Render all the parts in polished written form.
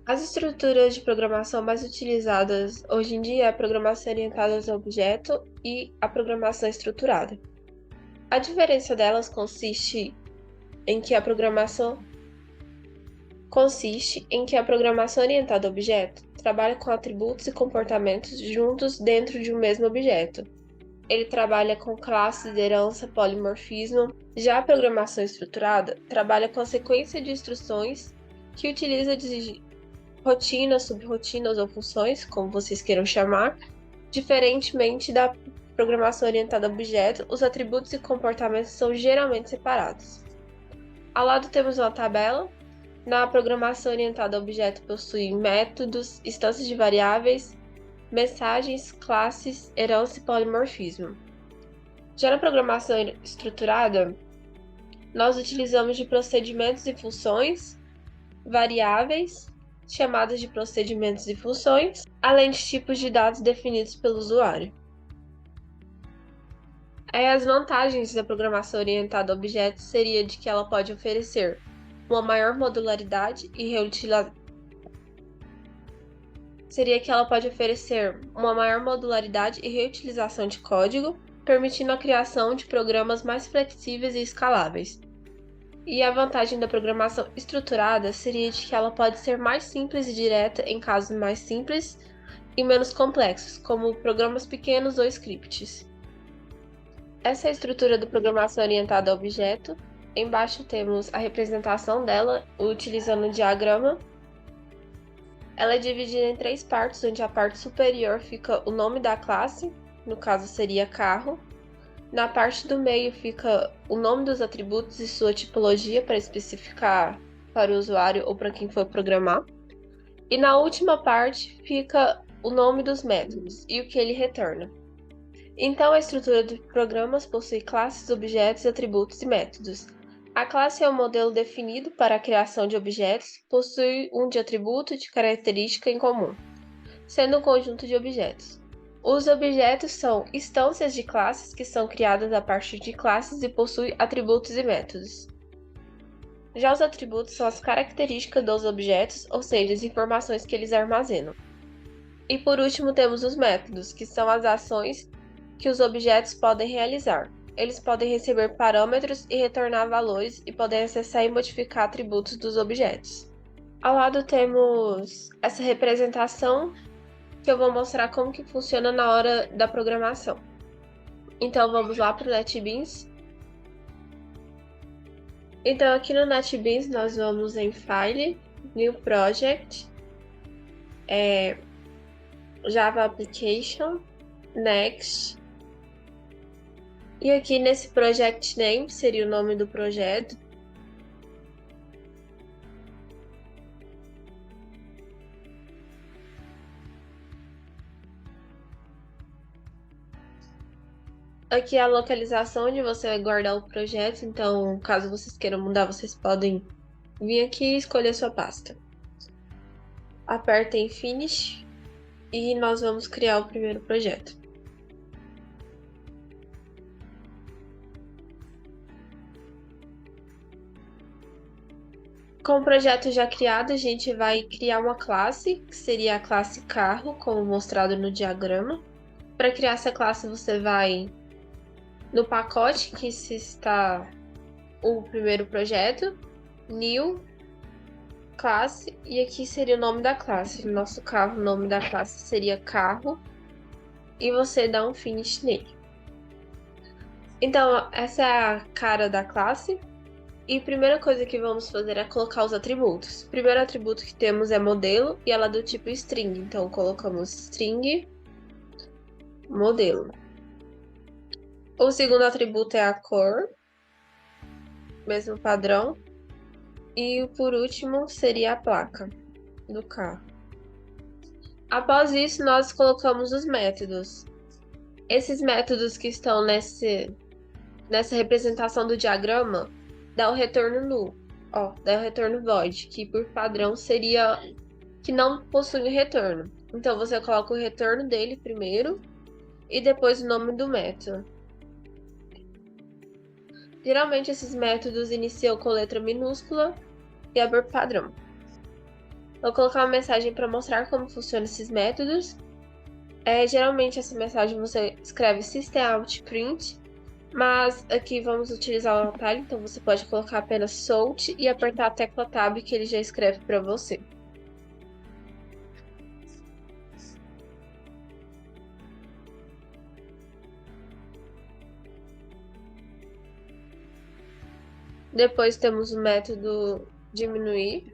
As estruturas de programação mais utilizadas hoje em dia é a programação orientada a objeto e a programação estruturada. A diferença delas em que a programação consiste em que a programação orientada a objeto trabalha com atributos e comportamentos juntos dentro de um mesmo objeto. Ele trabalha com classes, herança, polimorfismo. Já a programação estruturada trabalha com a sequência de instruções que utiliza de rotinas, subrotinas ou funções, como vocês queiram chamar. Diferentemente da programação orientada a objeto, os atributos e comportamentos são geralmente separados. Ao lado temos uma tabela. Na programação orientada a objeto possui métodos, instâncias de variáveis, mensagens, classes, herança e polimorfismo. Já na programação estruturada, nós utilizamos de procedimentos e funções, variáveis, chamadas de procedimentos e funções, além de tipos de dados definidos pelo usuário. As vantagens da programação orientada a objetos seria de que ela pode oferecer uma maior modularidade e reutilização de código, permitindo a criação de programas mais flexíveis e escaláveis. E a vantagem da programação estruturada seria de que ela pode ser mais simples e direta em casos mais simples e menos complexos, como programas pequenos ou scripts. Essa é a estrutura da programação orientada a objeto. Embaixo temos a representação dela, utilizando o diagrama. Ela é dividida em 3 partes, onde a parte superior fica o nome da classe, no caso seria carro. Na parte do meio fica o nome dos atributos e sua tipologia para especificar para o usuário ou para quem for programar. E na última parte fica o nome dos métodos e o que ele retorna. Então, a estrutura de programas possui classes, objetos, atributos e métodos. A classe é um modelo definido para a criação de objetos, possui um de atributo de característica em comum, sendo um conjunto de objetos. Os objetos são instâncias de classes que são criadas a partir de classes e possuem atributos e métodos. Já os atributos são as características dos objetos, ou seja, as informações que eles armazenam. E por último temos os métodos, que são as ações que os objetos podem realizar. Eles podem receber parâmetros e retornar valores e podem acessar e modificar atributos dos objetos. Ao lado temos essa representação que eu vou mostrar como que funciona na hora da programação. Então vamos lá para o NetBeans. Então aqui no NetBeans nós vamos em File, New Project, Java Application, Next. E aqui nesse Project Name seria o nome do projeto. Aqui é a localização onde você vai guardar o projeto, então caso vocês queiram mudar, vocês podem vir aqui e escolher sua pasta. Aperta em Finish e nós vamos criar o primeiro projeto. Com o projeto já criado, a gente vai criar uma classe, que seria a classe carro, como mostrado no diagrama. Para criar essa classe, você vai no pacote que está o primeiro projeto, New, classe, e aqui seria o nome da classe. No nosso carro, o nome da classe seria carro, e você dá um finish nele. Então, essa é a cara da classe. E a primeira coisa que vamos fazer é colocar os atributos. O primeiro atributo que temos é modelo e ela é do tipo string. Então, colocamos string modelo. O segundo atributo é a cor, mesmo padrão. E por último seria a placa do carro. Após isso, nós colocamos os métodos. Esses métodos que estão nessa representação do diagrama dá o retorno null, dá o retorno void, que por padrão seria que não possui retorno. Então você coloca o retorno dele primeiro e depois o nome do método. Geralmente esses métodos iniciam com letra minúscula e é por padrão. Vou colocar uma mensagem para mostrar como funcionam esses métodos. Geralmente essa mensagem você escreve System Out Print, mas aqui vamos utilizar o atalho, então você pode colocar apenas Salt e apertar a tecla Tab que ele já escreve para você. Depois temos o método diminuir.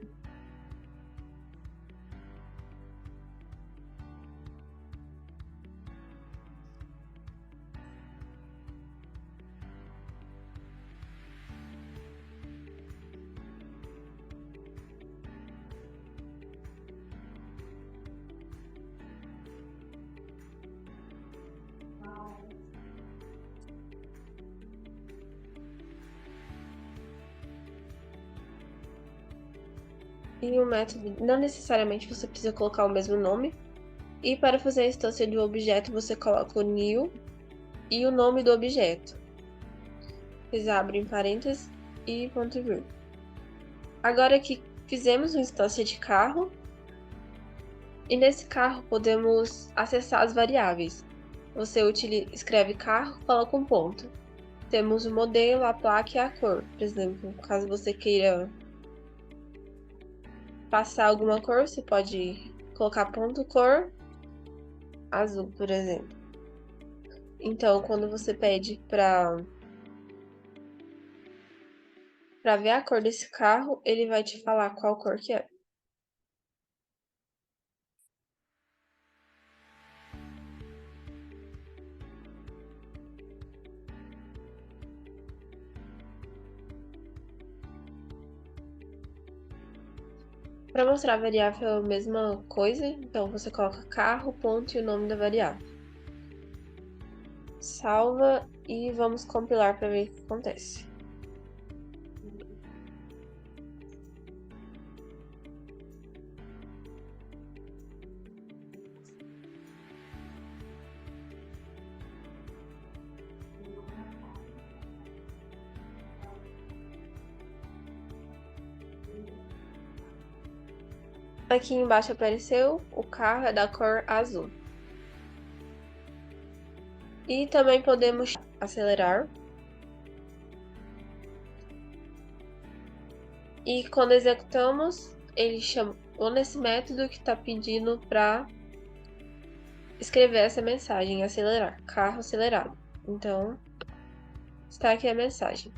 E o método, não necessariamente você precisa colocar o mesmo nome. E para fazer a instância de um objeto, você coloca o new e o nome do objeto. Vocês abrem parênteses e ponto e vírgula. Agora que fizemos uma instância de carro, e nesse carro podemos acessar as variáveis. Você escreve carro, coloca um ponto. Temos o modelo, a placa e a cor. Por exemplo, caso você queira passar alguma cor, você pode colocar ponto cor azul, por exemplo. Então, quando você pede para ver a cor desse carro, ele vai te falar qual cor que é. Para mostrar a variável é a mesma coisa, então você coloca carro, ponto e o nome da variável. Salva e vamos compilar para ver o que acontece. Aqui embaixo apareceu o carro é da cor azul. E também podemos acelerar. E quando executamos, ele chamou nesse método que está pedindo para escrever essa mensagem, acelerar, carro acelerado. Então, está aqui a mensagem.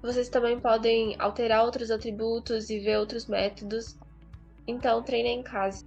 Vocês também podem alterar outros atributos e ver outros métodos. Então, treine em casa.